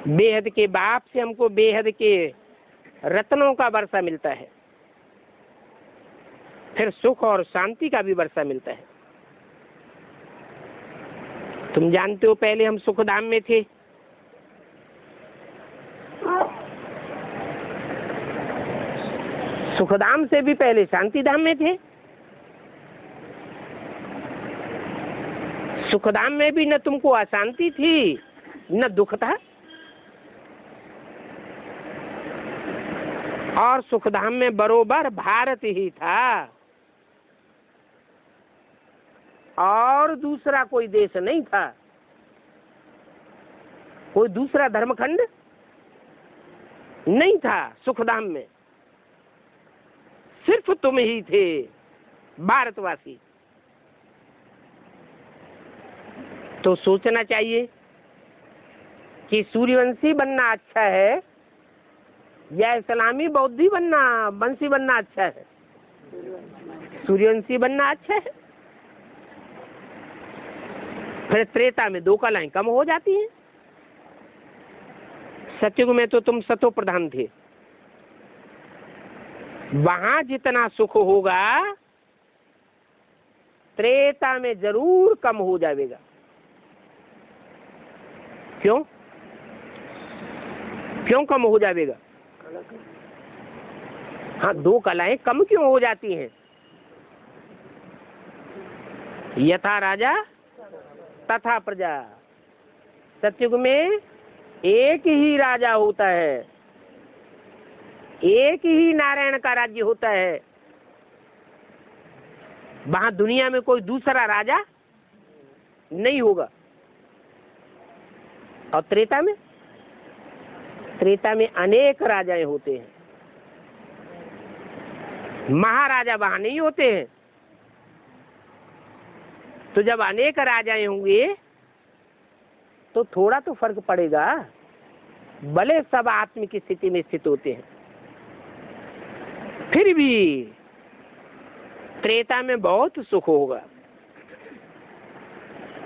बेहद के बाप से हमको बेहद के रत्नों का वर्षा मिलता है, फिर सुख और शांति का भी वर्षा मिलता है। तुम जानते हो पहले हम सुखधाम में थे, सुखधाम से भी पहले शांति धाम में थे। सुखधाम में भी न तुमको अशांति थी न दुख था, और सुखधाम में बरोबर भारत ही था और दूसरा कोई देश नहीं था, कोई दूसरा धर्मखंड नहीं था। सुखधाम में सिर्फ तुम ही थे भारतवासी। तो सोचना चाहिए कि सूर्यवंशी बनना अच्छा है या इस्लामी बौद्धि बनना, वंशी बनना अच्छा है? सूर्यवंशी बनना अच्छा है। फिर त्रेता में दो कलाएं कम हो जाती हैं। सतयुग में तो तुम सतो प्रधान थे, वहां जितना सुख होगा त्रेता में जरूर कम हो जाएगा। क्यों? क्यों कम हो जाएगा? हाँ, दो कलाएं कम क्यों हो जाती हैं? यथा राजा तथा प्रजा। सतयुग में एक ही राजा होता है, एक ही नारायण का राज्य होता है। वहां दुनिया में कोई दूसरा राजा नहीं होगा। और त्रेता में अनेक राजाएं होते हैं, महाराजा वहां नहीं होते हैं। तो जब अनेक राजाएं होंगे तो थोड़ा तो फर्क पड़ेगा, भले सब आत्म की स्थिति में स्थित होते हैं, फिर भी त्रेता में बहुत सुख होगा।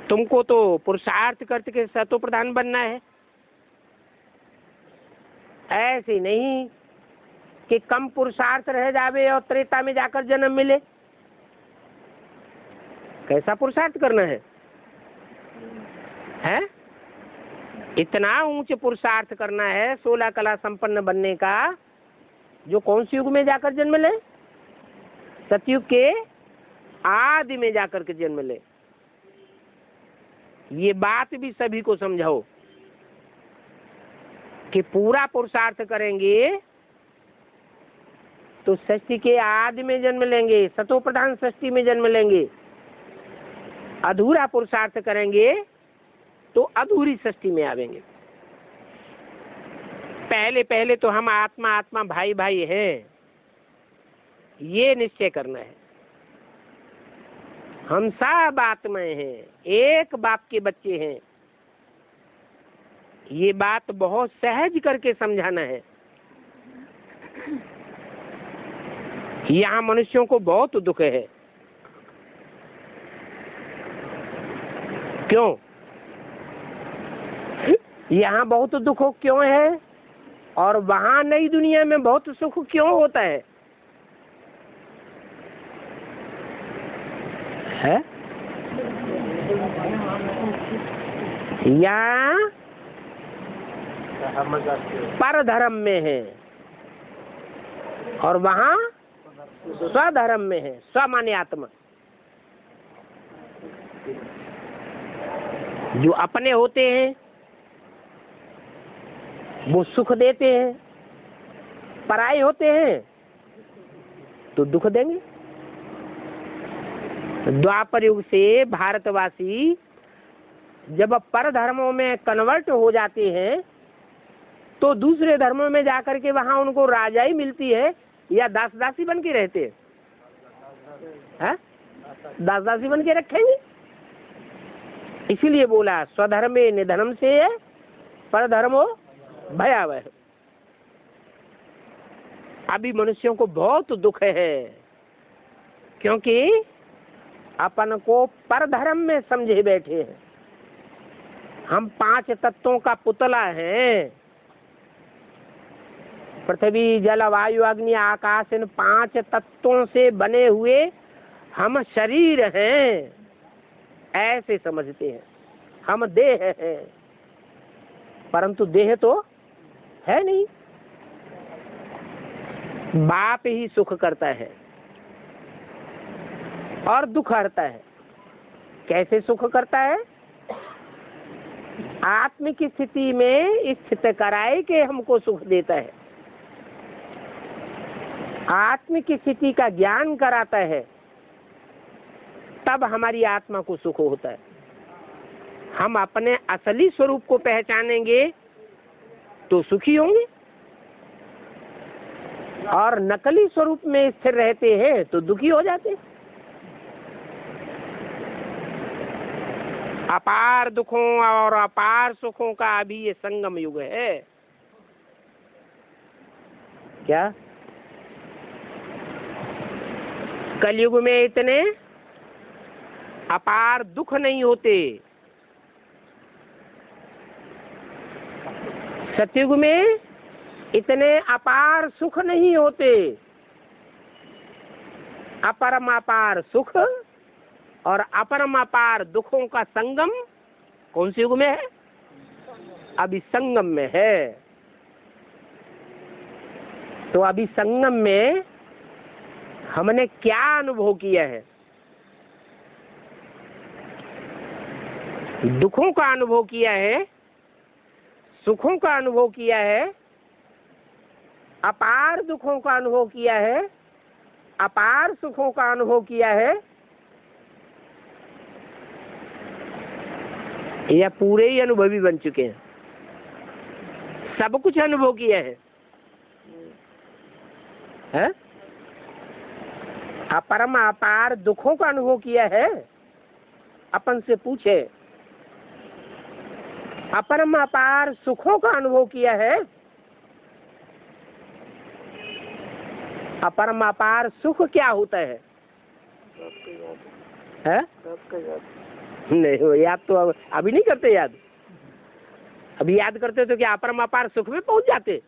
तुमको तो पुरुषार्थ करके सतो प्रधान बनना है, ऐसे नहीं कि कम पुरुषार्थ रह जावे और त्रेता में जाकर जन्म मिले। कैसा पुरुषार्थ करना है? हैं? इतना ऊंचे पुरुषार्थ करना है 16 कला संपन्न बनने का, जो कौन से युग में जाकर जन्म ले? सतयुग के आदि में जाकर के जन्म ले। ये बात भी सभी को समझाओ कि पूरा पुरुषार्थ करेंगे तो सृष्टि के आदि में जन्म लेंगे, सतो प्रधान सृष्टि में जन्म लेंगे। अधूरा पुरुषार्थ करेंगे तो अधूरी सृष्टि में आवेंगे। पहले पहले तो हम आत्मा आत्मा भाई भाई हैं, ये निश्चय करना है। हम सब आत्माएं हैं, एक बाप के बच्चे हैं। ये बात बहुत सहज करके समझाना है। यहाँ मनुष्यों को बहुत दुख है। क्यों? यहाँ बहुत दुख क्यों है और वहां नई दुनिया में बहुत सुख क्यों होता है? यहाँ पर धर्म में है और वहां स्वधर्म में है। स्व माने आत्मा। जो अपने होते हैं वो सुख देते हैं, पराये होते हैं तो दुख देंगे। द्वापर युग से भारतवासी जब पर धर्मों में कन्वर्ट हो जाते हैं तो दूसरे धर्मों में जाकर के वहां उनको राजाई मिलती है या दास दासी बन के रहते हैं? दास दासी बन के रखेंगे। इसीलिए बोला स्वधर्मे निधनम से पर धर्मो भयावह। अभी मनुष्यों को बहुत दुख है क्योंकि अपन को पर धर्म में समझे बैठे हैं। हम 5 तत्वों का पुतला है। पृथ्वी जल वायु अग्नि आकाश, इन 5 तत्वों से बने हुए हम शरीर हैं, ऐसे समझते हैं। हम देह हैं, परंतु देह तो है नहीं। बाप ही सुख करता है और दुख हरता है। कैसे सुख करता है? आत्म की स्थिति में स्थित कराए के हमको सुख देता है। आत्म की स्थिति का ज्ञान कराता है, तब हमारी आत्मा को सुख होता है। हम अपने असली स्वरूप को पहचानेंगे तो सुखी होंगे, और नकली स्वरूप में स्थिर रहते हैं तो दुखी हो जाते हैं। अपार दुखों और अपार सुखों का अभी ये संगम युग है। क्या कलयुग में इतने अपार दुख नहीं होते? सतयुग में इतने अपार सुख नहीं होते। अपरम अपार सुख और अपरम अपार दुखों का संगम कौन से युग में है? अभी संगम में है। तो अभी संगम में हमने क्या अनुभव किया है? दुखों का अनुभव किया है, सुखों का अनुभव किया है, अपार दुखों का अनुभव किया है, अपार सुखों का अनुभव किया है, या पूरे ही अनुभवी बन चुके हैं? सब कुछ अनुभव किया है? अपरम अपार दुखों का अनुभव किया है? अपन से पूछे, अपरम अपार सुखों का अनुभव किया है? अपरम अपार सुख क्या होता है? नहीं, वो याद तो अभी नहीं करते। याद अभी याद करते तो क्या अपरम अपार सुख में पहुंच जाते?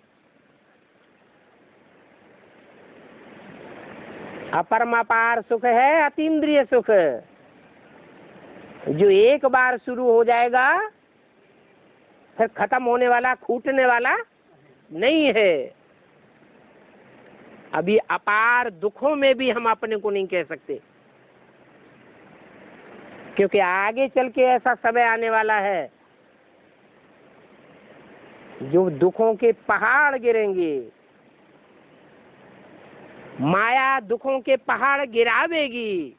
अपरम अपार सुख है अतीन्द्रिय सुख, जो एक बार शुरू हो जाएगा फिर खत्म होने वाला, छूटने वाला नहीं है। अभी अपार दुखों में भी हम अपने को नहीं कह सकते, क्योंकि आगे चल के ऐसा समय आने वाला है जो दुखों के पहाड़ गिरेंगे, माया दुखों के पहाड़ गिरावेगी।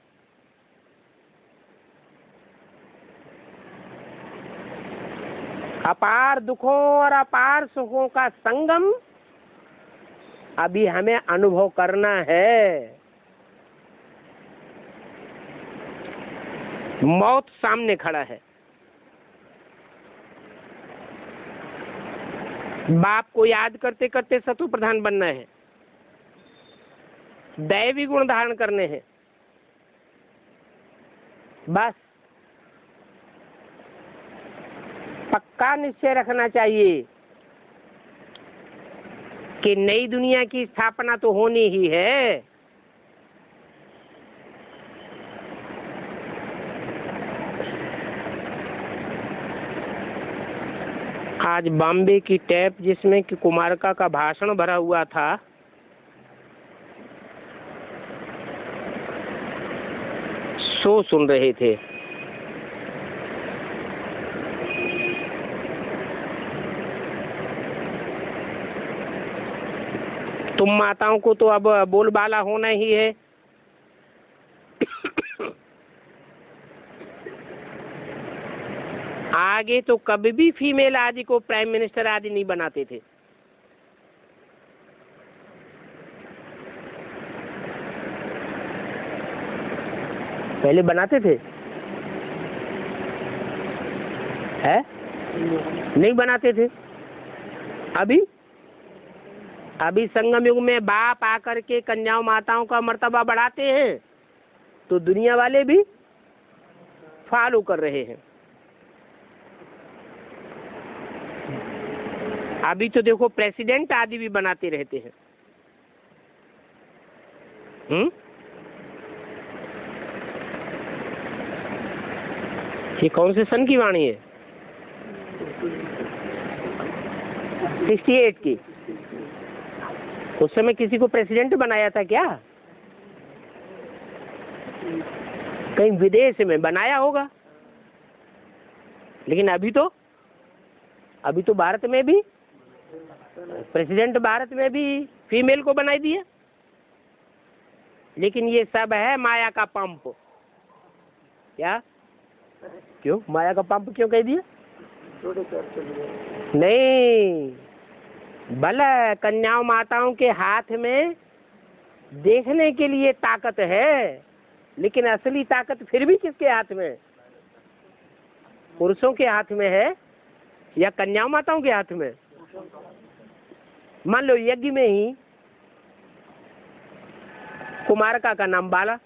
अपार दुखों और अपार सुखों का संगम अभी हमें अनुभव करना है। मौत सामने खड़ा है। बाप को याद करते करते सत्व प्रधान बनना है, दैवी गुण धारण करने हैं। बस पक्का निश्चय रखना चाहिए कि नई दुनिया की स्थापना तो होनी ही है। आज बॉम्बे की टैप जिसमें कि कुमारका का भाषण भरा हुआ था, सो सुन रहे थे। तुम माताओं को तो अब बोलबाला होना ही है। आगे तो कभी भी फीमेल आदि को प्राइम मिनिस्टर आदि नहीं बनाते थे। पहले बनाते थे? है? नहीं बनाते थे। अभी संगम युग में बाप आकर के कन्याओं माताओं का मर्तबा बढ़ाते हैं तो दुनिया वाले भी फॉलो कर रहे हैं। अभी तो देखो प्रेसिडेंट आदि भी बनाते रहते हैं। ये कौन से सन की वाणी है? 68 की। उस समय किसी को प्रेसिडेंट बनाया था क्या? कहीं विदेश में बनाया होगा, लेकिन अभी तो भारत में भी प्रेसिडेंट, भारत में भी फीमेल को बनाई दिया। लेकिन ये सब है माया का पंप। क्या? क्यों माया का पंप क्यों कह दिया? नहीं, भला कन्याओं माताओं के हाथ में देखने के लिए ताकत है, लेकिन असली ताकत फिर भी किसके हाथ में है? पुरुषों के हाथ में है या कन्याओं माताओं के हाथ में? मान लो यज्ञ में ही कुमारका का नाम बाला,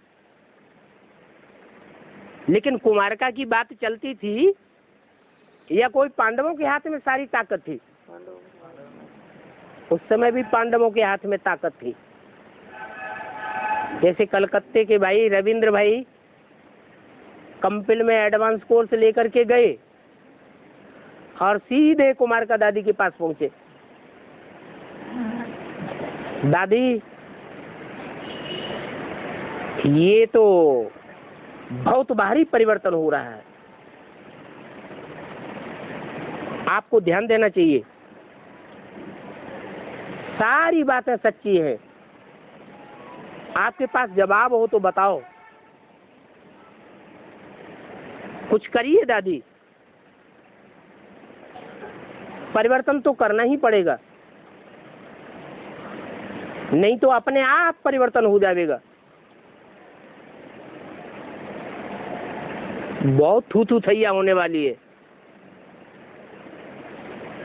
लेकिन कुमारका की बात चलती थी या कोई पांडवों के हाथ में सारी ताकत थी? उस समय भी पांडवों के हाथ में ताकत थी। जैसे कलकत्ते के भाई रविंद्र भाई कंपिल में एडवांस कोर्स लेकर के गए और सीधे कुमारका दादी के पास पहुंचे। दादी, ये तो बहुत भारी परिवर्तन हो रहा है। आपको ध्यान देना चाहिए, सारी बातें सच्ची हैं। आपके पास जवाब हो तो बताओ। कुछ करिए दादी, परिवर्तन तो करना ही पड़ेगा, नहीं तो अपने आप परिवर्तन हो जाएगा। बहुत थू थू थैया होने वाली है।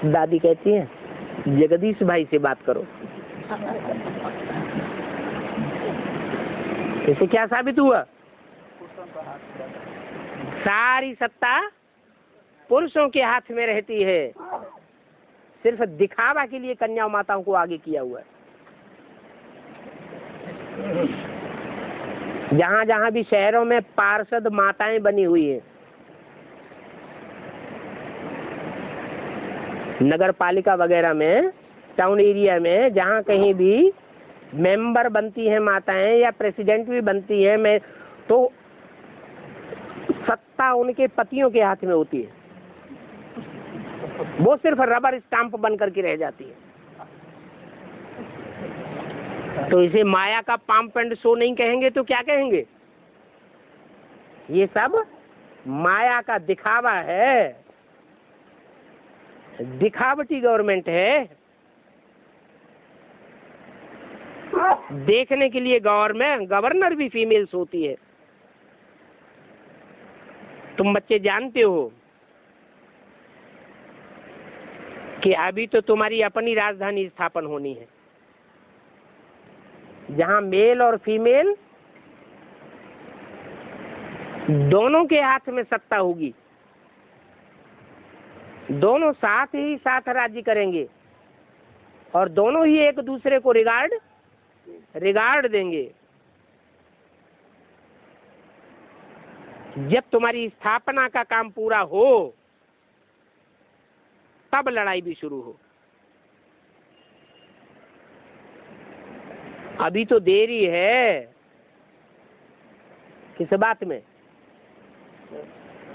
दादी कहती हैं जगदीश भाई से बात करो। इसे क्या साबित हुआ? सारी सत्ता पुरुषों के हाथ में रहती है, सिर्फ दिखावा के लिए कन्या माताओं को आगे किया हुआ है। जहां जहां भी शहरों में पार्षद माताएं बनी हुई हैं, नगर पालिका वगैरह में, टाउन एरिया में जहां कहीं भी मेंबर बनती हैं माताएं या प्रेसिडेंट भी बनती हैं, मैं तो सत्ता उनके पतियों के हाथ में होती है, वो सिर्फ रबर स्टाम्प बन करके रह जाती है। तो इसे माया का पंप एंड शो नहीं कहेंगे तो क्या कहेंगे? ये सब माया का दिखावा है, दिखावटी गवर्नमेंट है। देखने के लिए गवर्नर भी फीमेल्स होती है। तुम बच्चे जानते हो कि अभी तो तुम्हारी अपनी राजधानी स्थापन होनी है, जहां मेल और फीमेल दोनों के हाथ में सत्ता होगी, दोनों साथ ही साथ राज्य करेंगे और दोनों ही एक दूसरे को रिगार्ड देंगे। जब तुम्हारी स्थापना का काम पूरा हो तब लड़ाई भी शुरू हो। अभी तो देरी है। किस बात में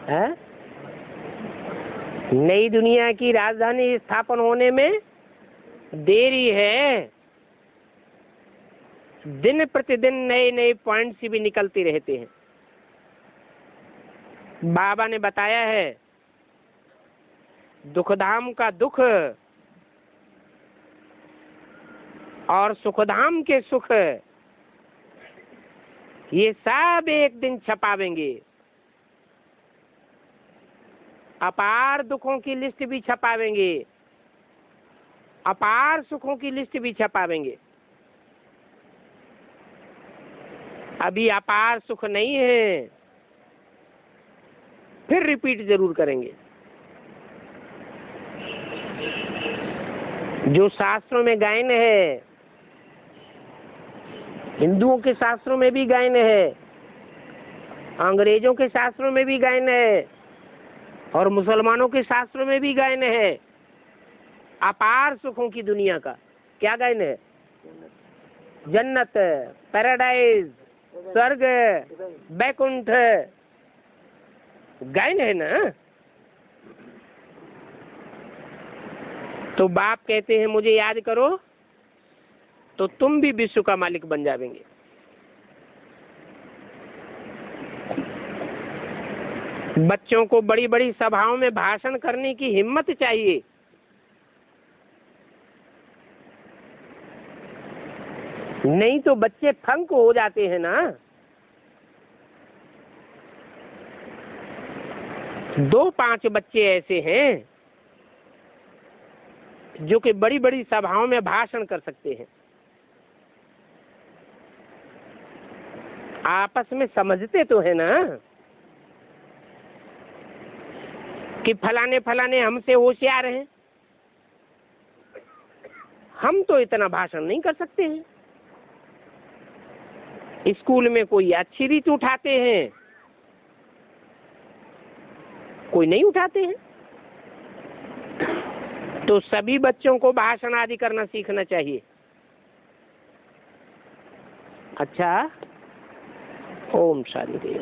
है? नई दुनिया की राजधानी स्थापन होने में देरी है। दिन प्रतिदिन नए नए पॉइंट्स भी निकलते रहते हैं। बाबा ने बताया है दुखधाम का दुख और सुखधाम के सुख ये सब एक दिन छपावेंगे। अपार दुखों की लिस्ट भी छपावेंगे, अपार सुखों की लिस्ट भी छपावेंगे। अभी अपार सुख नहीं है, फिर रिपीट जरूर करेंगे। जो शास्त्रों में गायन है, हिंदुओं के शास्त्रों में भी गायन है, अंग्रेजों के शास्त्रों में भी गायन है और मुसलमानों के शास्त्रों में भी गायन है। अपार सुखों की दुनिया का क्या गायन है? जन्नत, पैराडाइज, स्वर्ग, बैकुंठ गायन है ना। तो बाप कहते हैं मुझे याद करो तो तुम भी विश्व का मालिक बन जाएंगे। बच्चों को बड़ी बड़ी सभाओं में भाषण करने की हिम्मत चाहिए। नहीं तो बच्चे फंक हो जाते हैं ना। 2-5 बच्चे ऐसे हैं जो कि बड़ी बड़ी सभाओं में भाषण कर सकते हैं। आपस में समझते तो है ना कि फलाने फलाने हमसे होशियार हैं, हम तो इतना भाषण नहीं कर सकते हैं। स्कूल में कोई अच्छी रीत उठाते हैं, कोई नहीं उठाते हैं। तो सभी बच्चों को भाषण आदि करना सीखना चाहिए। अच्छा, ओम शांति।